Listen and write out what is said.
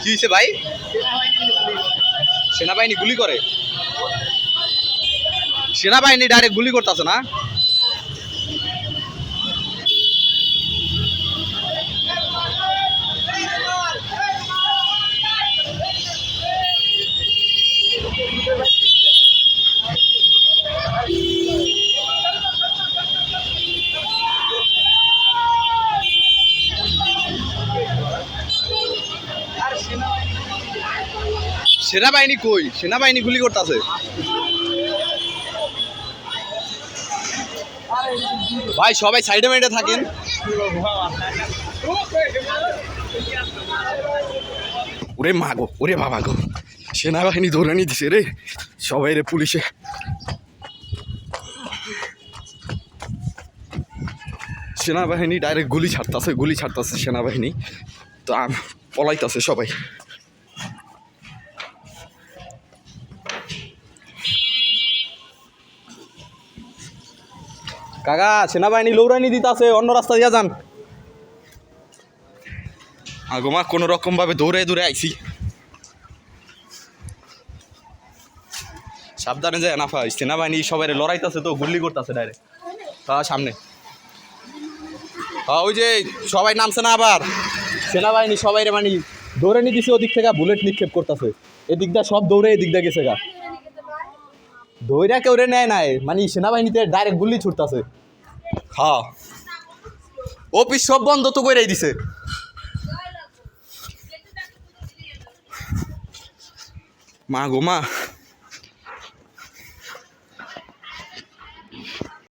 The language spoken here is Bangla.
কি হয়েছে ভাই? সেনাবাহিনী গুলি করে? সেনাবাহিনী ডাইরেক্ট গুলি করতেছে না? সেনাবাহিনী কই? সেনাবাহিনী গুলি করতেছে। ভাই সবাই সাইডে মাইডে থাকেন। ওরে মা গো, ওরে বাবা গো, সেনাবাহিনী ধরে নি দিছে রে সবাই রে। পুলিশে সেনাবাহিনী ডাইরেক্ট গুলি ছাড়তাছে সেনাবাহিনী। তো পলাইতাছে সবাই। কাকা সেনাবাহিনী লৌরানি দিতাছে, অন্য রাস্তা দিয়া যান। আগমা কোনো রকম ভাবে দৌড়ে দৌড়ে আইছি। সাবধানে যায় না ভাই, সেনাবাহিনী সবাই লড়াইতেছে তো গুলি করতেছে ডাইরেক্ট। সামনে ওই যে সবাই নামছে না আবার, সেনাবাহিনী সবাই মানে দৌড়ে নিয়ে দিছে। ওদিক থেকে বুলেট নিক্ষেপ করতেছে, এদিকটা সব দৌড়ে এদিকটা গেছে গা। দৌড়া কেউ রে নেয় নাই, মানে সেনাবাহিনীতে ডাইরেক্ট গুলি ছুটতেছে। হ্যাঁ অফিস সব বন্ধ তো করেই দিছে। মা গো মা।